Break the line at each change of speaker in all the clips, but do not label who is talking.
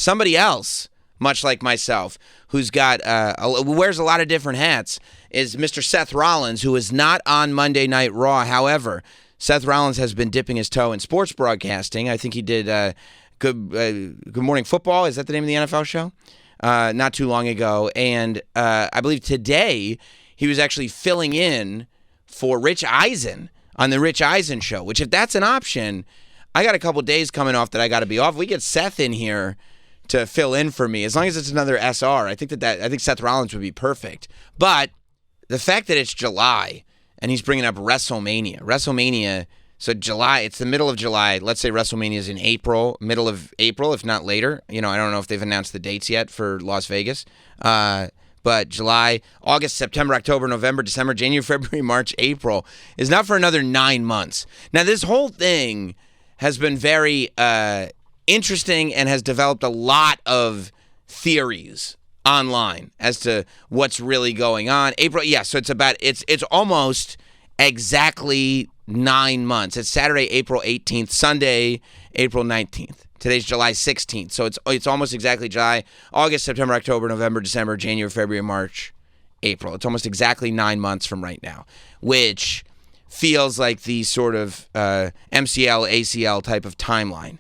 somebody else, much like myself, who's got wears a lot of different hats, is Mr. Seth Rollins, who is not on Monday Night Raw. However, Seth Rollins has been dipping his toe in sports broadcasting. I think he did Good Morning Football. Is that the name of the NFL show? Not too long ago. And I believe today he was actually filling in for Rich Eisen on the Rich Eisen Show, which if that's an option, I got a couple days coming off that I got to be off. We get Seth in here to fill in for me. As long as it's another SR, I think I think Seth Rollins would be perfect. But the fact that it's July and he's bringing up WrestleMania, so July, it's the middle of July. Let's say WrestleMania is in April, middle of April, if not later. I don't know if they've announced the dates yet for Las Vegas. But July, August, September, October, November, December, January, February, March, April is not for another 9 months. Now, this whole thing has been very interesting and has developed a lot of theories online as to what's really going on. April, yeah, so it's almost exactly 9 months. It's Saturday, April 18th, Sunday, April 19th. Today's July 16th, so it's almost exactly July, August, September, October, November, December, January, February, March, April. It's almost exactly 9 months from right now, which feels like the sort of MCL, ACL type of timeline.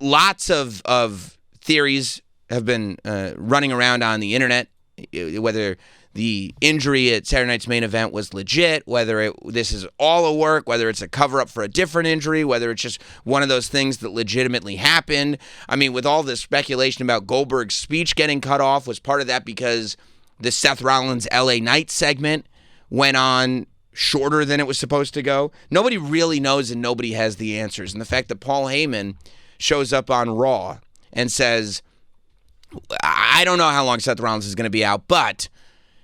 Lots of theories have been running around on the internet, whether the injury at Saturday night's main event was legit, whether this is all a work, whether it's a cover-up for a different injury, whether it's just one of those things that legitimately happened. I mean, with all this speculation about Goldberg's speech getting cut off, was part of that because the Seth Rollins LA Knight segment went on shorter than it was supposed to go? Nobody really knows and nobody has the answers. And the fact that Paul Heyman shows up on Raw and says, I don't know how long Seth Rollins is going to be out, but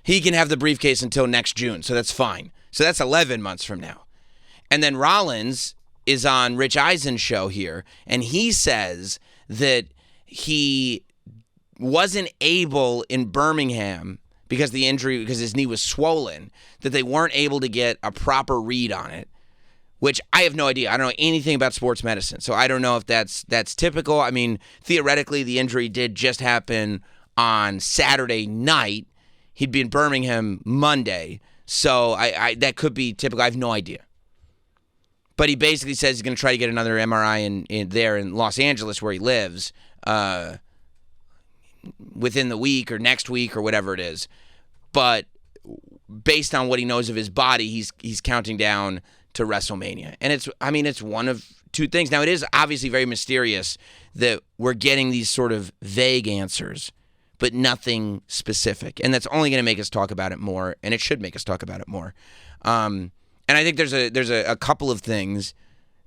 he can have the briefcase until next June, so that's fine. So that's 11 months from now. And then Rollins is on Rich Eisen Show here, and he says that he wasn't able in Birmingham because his knee was swollen, that they weren't able to get a proper read on it, which I have no idea. I don't know anything about sports medicine, so I don't know if that's typical. I mean, theoretically, the injury did just happen on Saturday night. He'd be in Birmingham Monday, so I that could be typical. I have no idea. But he basically says he's going to try to get another MRI in Los Angeles where he lives within the week or next week or whatever it is. But based on what he knows of his body, he's counting down to WrestleMania. And it's one of two things. Now, it is obviously very mysterious that we're getting these sort of vague answers, but nothing specific. And that's only going to make us talk about it more, and it should make us talk about it more. And I think there's a couple of things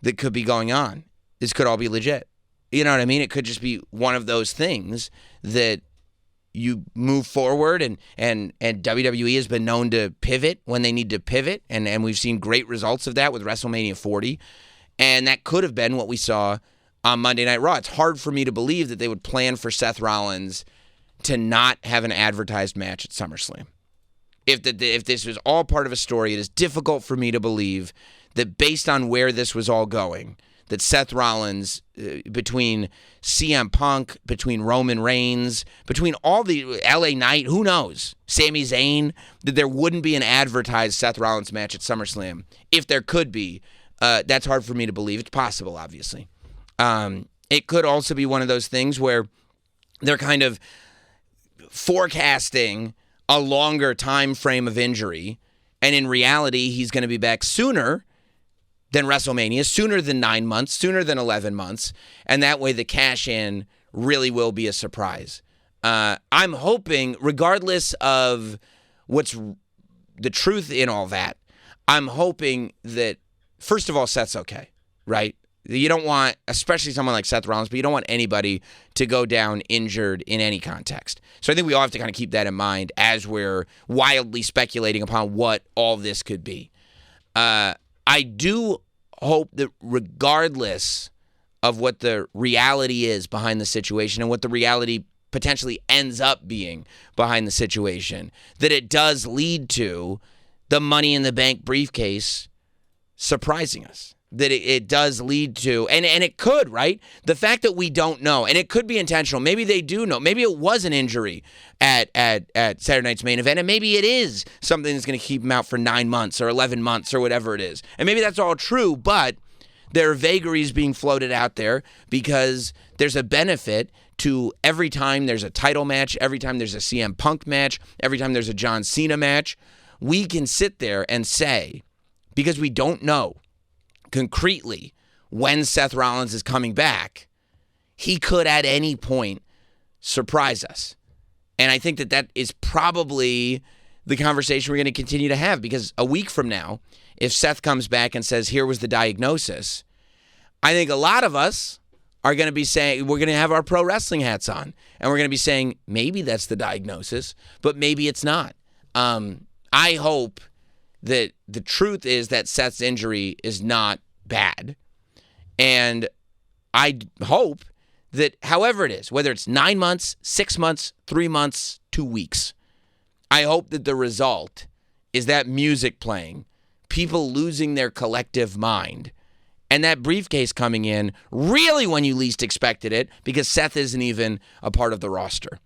that could be going on. This could all be legit. You know what I mean? It could just be one of those things that you move forward, and WWE has been known to pivot when they need to pivot, and we've seen great results of that with WrestleMania 40. And that could have been what we saw on Monday Night Raw. It's hard for me to believe that they would plan for Seth Rollins to not have an advertised match at SummerSlam. If this was all part of a story, it is difficult for me to believe that based on where this was all going, that Seth Rollins, between CM Punk, between Roman Reigns, between all the LA Knight, who knows, Sami Zayn, that there wouldn't be an advertised Seth Rollins match at SummerSlam. If there could be, that's hard for me to believe. It's possible, obviously. It could also be one of those things where they're kind of forecasting a longer time frame of injury, and in reality, he's going to be back sooner than WrestleMania, sooner than 9 months, sooner than 11 months, and that way the cash-in really will be a surprise. I'm hoping, regardless of what's the truth in all that, I'm hoping that, first of all, Seth's okay, right? You don't want, especially someone like Seth Rollins, but you don't want anybody to go down injured in any context. So I think we all have to kind of keep that in mind as we're wildly speculating upon what all this could be. I do hope that regardless of what the reality is behind the situation and what the reality potentially ends up being behind the situation, that it does lead to the Money in the Bank briefcase surprising us. that it does lead to, and it could, right? The fact that we don't know, and it could be intentional. Maybe they do know. Maybe it was an injury at Saturday night's main event, and maybe it is something that's going to keep him out for 9 months or 11 months or whatever it is. And maybe that's all true, but there are vagaries being floated out there because there's a benefit to every time there's a title match, every time there's a CM Punk match, every time there's a John Cena match. We can sit there and say, because we don't know concretely when Seth Rollins is coming back, he could at any point surprise us. And I think that is probably the conversation we're going to continue to have, because a week from now, if Seth comes back and says, here was the diagnosis, I think a lot of us are going to be saying, we're going to have our pro wrestling hats on, and we're going to be saying, maybe that's the diagnosis, but maybe it's not. I hope that the truth is that Seth's injury is not bad. And I hope that however it is, whether it's 9 months, 6 months, 3 months, 2 weeks, I hope that the result is that music playing, people losing their collective mind, and that briefcase coming in really when you least expected it, because Seth isn't even a part of the roster.